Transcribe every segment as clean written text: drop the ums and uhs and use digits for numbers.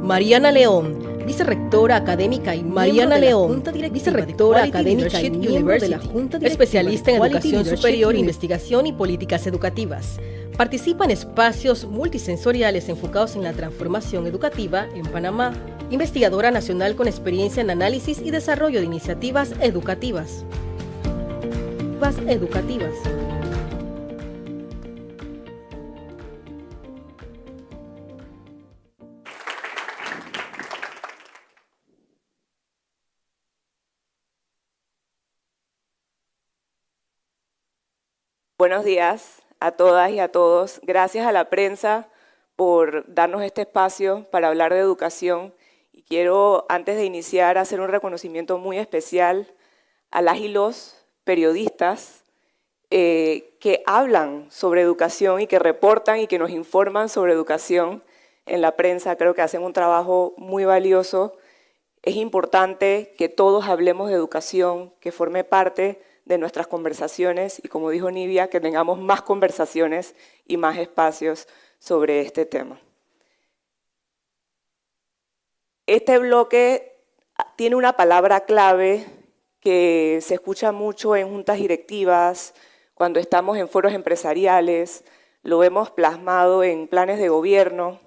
Mariana León, vicerrectora académica y Mariana León, vicerrectora académica y miembro de la Junta Directiva, especialista en educación superior, investigación y políticas educativas. Participa en espacios multisensoriales enfocados en la transformación educativa en Panamá. Investigadora nacional con experiencia en análisis y desarrollo de iniciativas educativas. Buenos días a todas y a todos. Gracias a la prensa por darnos este espacio para hablar de educación. Y quiero, antes de iniciar, hacer un reconocimiento muy especial a las y los periodistas que hablan sobre educación y que reportan y que nos informan sobre educación en la prensa. Creo que hacen un trabajo muy valioso. Es importante que todos hablemos de educación, que forme parte de nuestras conversaciones y, como dijo Nivia, que tengamos más conversaciones y más espacios sobre este tema. Este bloque tiene una palabra clave que se escucha mucho en juntas directivas, cuando estamos en foros empresariales, lo vemos plasmado en planes de gobierno,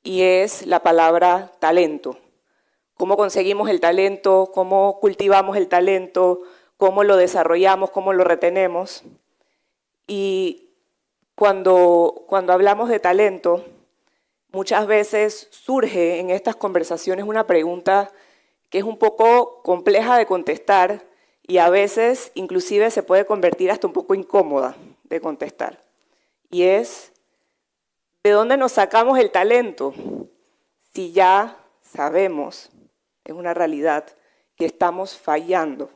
y es la palabra talento. ¿Cómo conseguimos el talento? ¿Cómo cultivamos el talento? ¿Cómo lo desarrollamos? ¿Cómo lo retenemos? Y cuando hablamos de talento, muchas veces surge en estas conversaciones una pregunta que es un poco compleja de contestar y a veces inclusive se puede convertir hasta un poco incómoda de contestar. Y es, ¿de dónde nos sacamos el talento? Si ya sabemos, es una realidad, que estamos fallando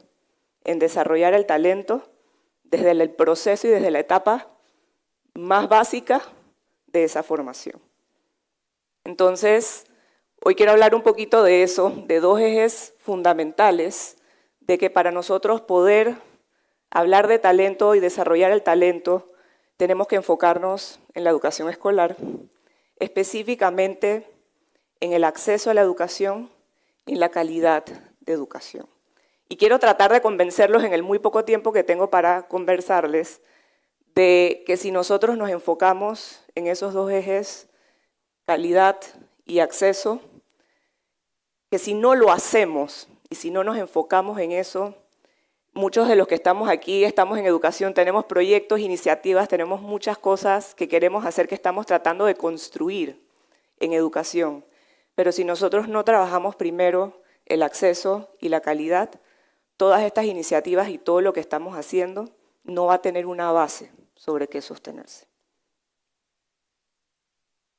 en desarrollar el talento desde el proceso y desde la etapa más básica de esa formación. Entonces, hoy quiero hablar un poquito de eso, de dos ejes fundamentales, de que para nosotros poder hablar de talento y desarrollar el talento, tenemos que enfocarnos en la educación escolar, específicamente en el acceso a la educación y en la calidad de educación. Y quiero tratar de convencerlos en el muy poco tiempo que tengo para conversarles de que si nosotros nos enfocamos en esos dos ejes, calidad y acceso, que si no lo hacemos y si no nos enfocamos en eso, muchos de los que estamos aquí, estamos en educación, tenemos proyectos, iniciativas, tenemos muchas cosas que queremos hacer, que estamos tratando de construir en educación. Pero si nosotros no trabajamos primero el acceso y la calidad, todas estas iniciativas y todo lo que estamos haciendo no va a tener una base sobre qué sostenerse.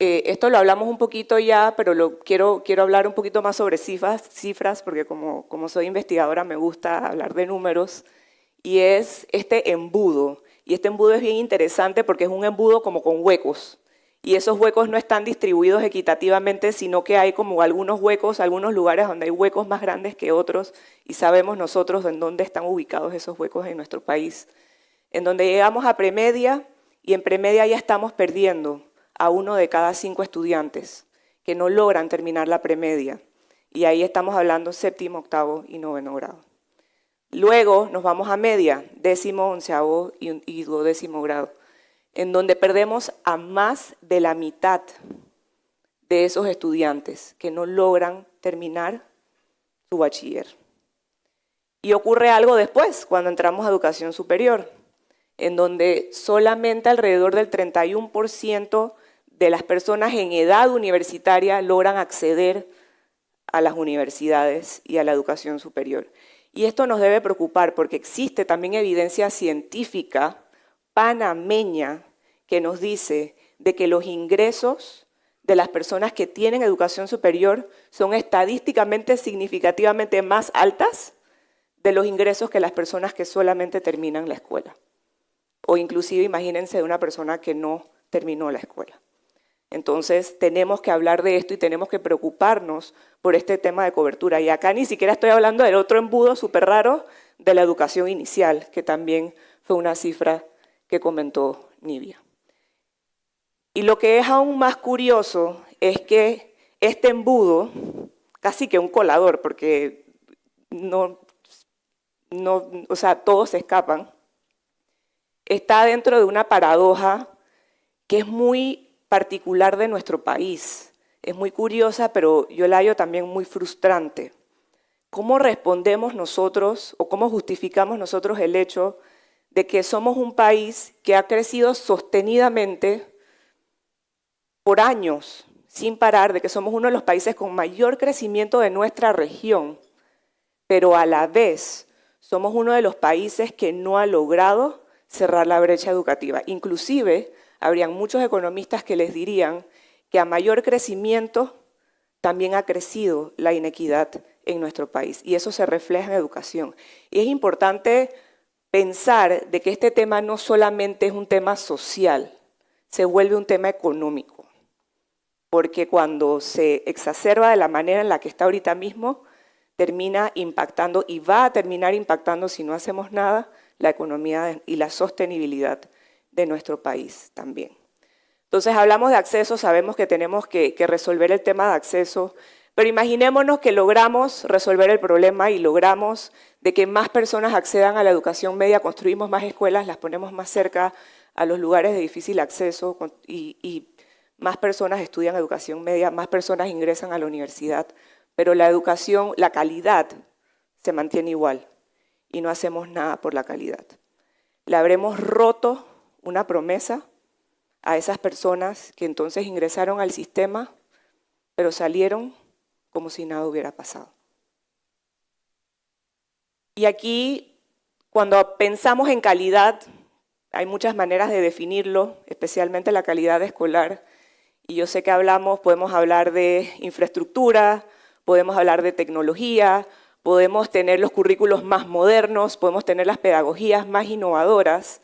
Esto lo hablamos un poquito ya, pero quiero hablar un poquito más sobre cifras porque como soy investigadora me gusta hablar de números, y es este embudo. Y este embudo es bien interesante porque es un embudo como con huecos. Y esos huecos no están distribuidos equitativamente, sino que hay como algunos huecos, algunos lugares donde hay huecos más grandes que otros, y sabemos nosotros en dónde están ubicados esos huecos en nuestro país. En donde llegamos a premedia, y en premedia ya estamos perdiendo a 1 de cada 5 estudiantes que no logran terminar la premedia. Y ahí estamos hablando séptimo, octavo y noveno grado. Luego nos vamos a media, 10º, 11º y 12º grado, en donde perdemos a más de la mitad de esos estudiantes que no logran terminar su bachiller. Y ocurre algo después, cuando entramos a educación superior, en donde solamente alrededor del 31% de las personas en edad universitaria logran acceder a las universidades y a la educación superior. Y esto nos debe preocupar porque existe también evidencia científica panameña que nos dice de que los ingresos de las personas que tienen educación superior son estadísticamente significativamente más altas de los ingresos que las personas que solamente terminan la escuela. O inclusive imagínense de una persona que no terminó la escuela. Entonces tenemos que hablar de esto y tenemos que preocuparnos por este tema de cobertura. Y acá ni siquiera estoy hablando del otro embudo súper raro de la educación inicial, que también fue una cifra que comentó Nivia. Y lo que es aún más curioso es que este embudo, casi que un colador, porque o sea, todos se escapan, está dentro de una paradoja que es muy particular de nuestro país. Es muy curiosa, pero yo la hallo también muy frustrante. ¿Cómo respondemos nosotros o cómo justificamos nosotros el hecho de que somos un país que ha crecido sostenidamente por años, sin parar, de que somos uno de los países con mayor crecimiento de nuestra región, pero a la vez somos uno de los países que no ha logrado cerrar la brecha educativa? Inclusive, habrían muchos economistas que les dirían que a mayor crecimiento también ha crecido la inequidad en nuestro país, y eso se refleja en educación. Y es importante pensar de que este tema no solamente es un tema social, se vuelve un tema económico, porque cuando se exacerba de la manera en la que está ahorita mismo, termina impactando y va a terminar impactando, si no hacemos nada, la economía y la sostenibilidad de nuestro país también. Entonces hablamos de acceso, sabemos que tenemos que resolver el tema de acceso, pero imaginémonos que logramos resolver el problema y logramos de que más personas accedan a la educación media, construimos más escuelas, las ponemos más cerca a los lugares de difícil acceso y más personas estudian educación media, más personas ingresan a la universidad, pero la educación, la calidad se mantiene igual y no hacemos nada por la calidad. Le habremos roto una promesa a esas personas que entonces ingresaron al sistema, pero salieron como si nada hubiera pasado. Y aquí, cuando pensamos en calidad, hay muchas maneras de definirlo, especialmente la calidad escolar. Y yo sé que podemos hablar de infraestructura, podemos hablar de tecnología, podemos tener los currículos más modernos, podemos tener las pedagogías más innovadoras,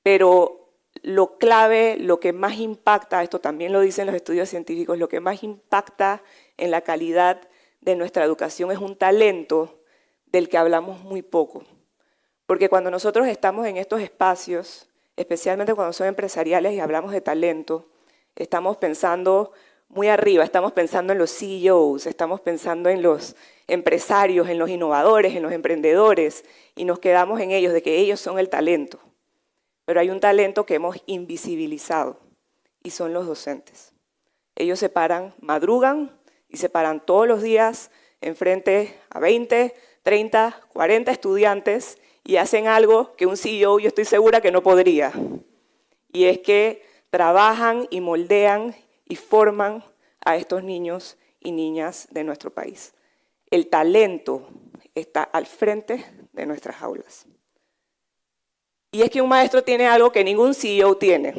pero lo clave, lo que más impacta, esto también lo dicen los estudios científicos, lo que más impacta en la calidad de nuestra educación es un talento del que hablamos muy poco. Porque cuando nosotros estamos en estos espacios, especialmente cuando son empresariales y hablamos de talento, estamos pensando muy arriba, estamos pensando en los CEOs, estamos pensando en los empresarios, en los innovadores, en los emprendedores, y nos quedamos en ellos, de que ellos son el talento. Pero hay un talento que hemos invisibilizado, y son los docentes. Ellos se paran, madrugan, y se paran todos los días enfrente a 20, 30, 40 estudiantes, y hacen algo que un CEO yo estoy segura que no podría. Y es que trabajan y moldean y forman a estos niños y niñas de nuestro país. El talento está al frente de nuestras aulas. Y es que un maestro tiene algo que ningún CEO tiene,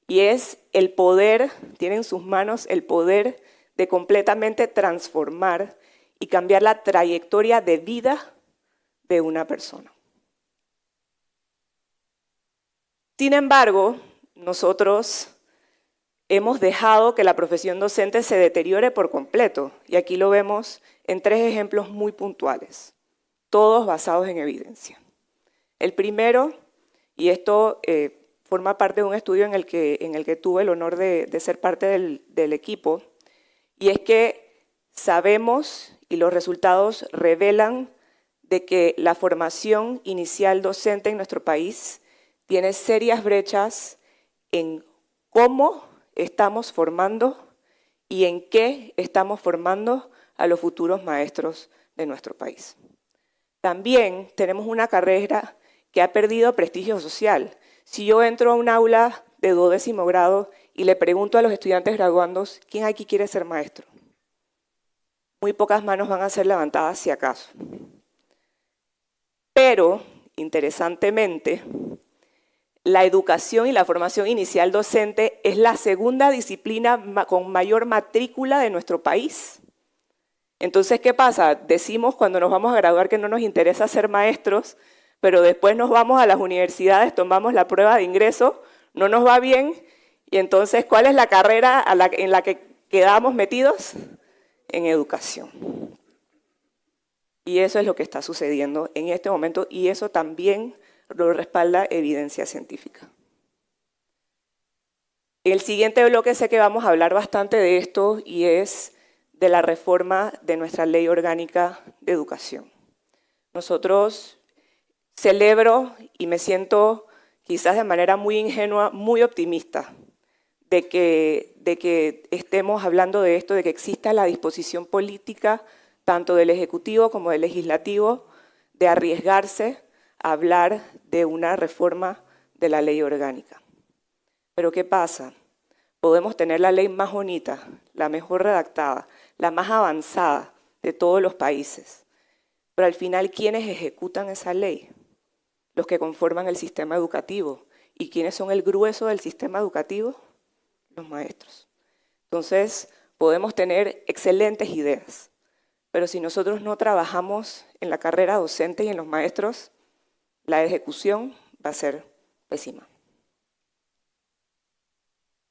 y es el poder, tiene en sus manos el poder de completamente transformar y cambiar la trayectoria de vida de una persona. Sin embargo, nosotros hemos dejado que la profesión docente se deteriore por completo, y aquí lo vemos en 3 ejemplos muy puntuales, todos basados en evidencia. El primero, y esto forma parte de un estudio en el que tuve el honor de ser parte del equipo, y es que sabemos y los resultados revelan de que la formación inicial docente en nuestro país tiene serias brechas en cómo estamos formando y en qué estamos formando a los futuros maestros de nuestro país. También tenemos una carrera que ha perdido prestigio social. Si yo entro a un aula de 12º grado y le pregunto a los estudiantes graduandos, ¿quién aquí quiere ser maestro? Muy pocas manos van a ser levantadas si acaso. Pero, interesantemente, la educación y la formación inicial docente es la segunda disciplina con mayor matrícula de nuestro país. Entonces, ¿qué pasa? Decimos cuando nos vamos a graduar que no nos interesa ser maestros, pero después nos vamos a las universidades, tomamos la prueba de ingreso, no nos va bien, y entonces, ¿cuál es la carrera en la que quedamos metidos? En educación. Y eso es lo que está sucediendo en este momento, y eso también lo respalda evidencia científica. En el siguiente bloque sé que vamos a hablar bastante de esto y es de la reforma de nuestra Ley Orgánica de Educación. Nosotros celebro y me siento quizás de manera muy ingenua, muy optimista de que estemos hablando de esto, de que exista la disposición política tanto del Ejecutivo como del Legislativo de arriesgarse a hablar de una reforma de la Ley Orgánica. Pero ¿qué pasa? Podemos tener la ley más bonita, la mejor redactada, la más avanzada de todos los países, pero al final, ¿quiénes ejecutan esa ley? Los que conforman el sistema educativo. ¿Y quiénes son el grueso del sistema educativo? Los maestros. Entonces, podemos tener excelentes ideas, pero si nosotros no trabajamos en la carrera docente y en los maestros, la ejecución va a ser pésima.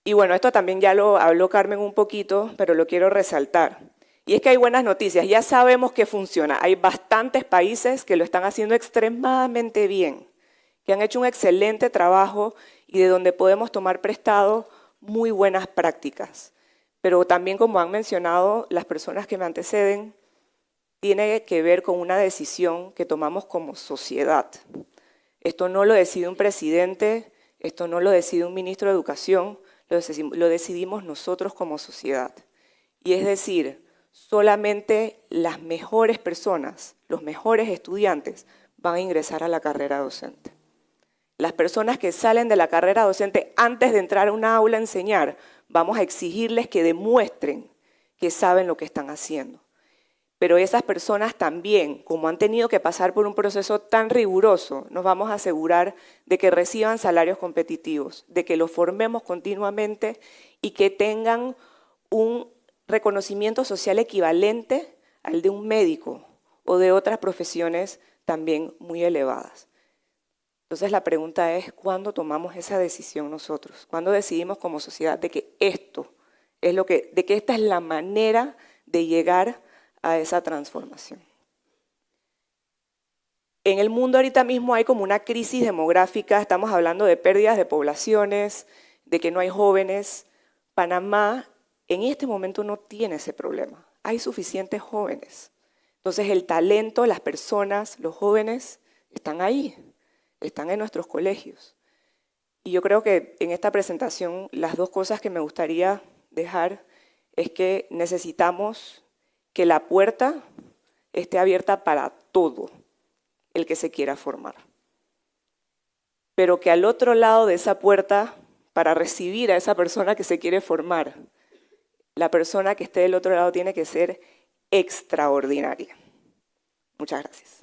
Y bueno, esto también ya lo habló Carmen un poquito, pero lo quiero resaltar. Y es que hay buenas noticias, ya sabemos que funciona. Hay bastantes países que lo están haciendo extremadamente bien, que han hecho un excelente trabajo y de donde podemos tomar prestado muy buenas prácticas. Pero también, como han mencionado las personas que me anteceden, tiene que ver con una decisión que tomamos como sociedad. Esto no lo decide un presidente, esto no lo decide un ministro de Educación, lo decidimos nosotros como sociedad. Y es decir, solamente las mejores personas, los mejores estudiantes van a ingresar a la carrera docente. Las personas que salen de la carrera docente antes de entrar a una aula a enseñar, vamos a exigirles que demuestren que saben lo que están haciendo. Pero esas personas también, como han tenido que pasar por un proceso tan riguroso, nos vamos a asegurar de que reciban salarios competitivos, de que los formemos continuamente y que tengan un reconocimiento social equivalente al de un médico o de otras profesiones también muy elevadas. Entonces la pregunta es, ¿cuándo tomamos esa decisión nosotros? ¿Cuándo decidimos como sociedad de que esto es de que esta es la manera de llegar a esa transformación? En el mundo ahorita mismo hay como una crisis demográfica, estamos hablando de pérdidas de poblaciones, de que no hay jóvenes. Panamá en este momento no tiene ese problema, hay suficientes jóvenes. Entonces el talento, las personas, los jóvenes están ahí, están en nuestros colegios. Y yo creo que en esta presentación las dos cosas que me gustaría dejar es que necesitamos que la puerta esté abierta para todo el que se quiera formar. Pero que al otro lado de esa puerta, para recibir a esa persona que se quiere formar, la persona que esté del otro lado tiene que ser extraordinaria. Muchas gracias.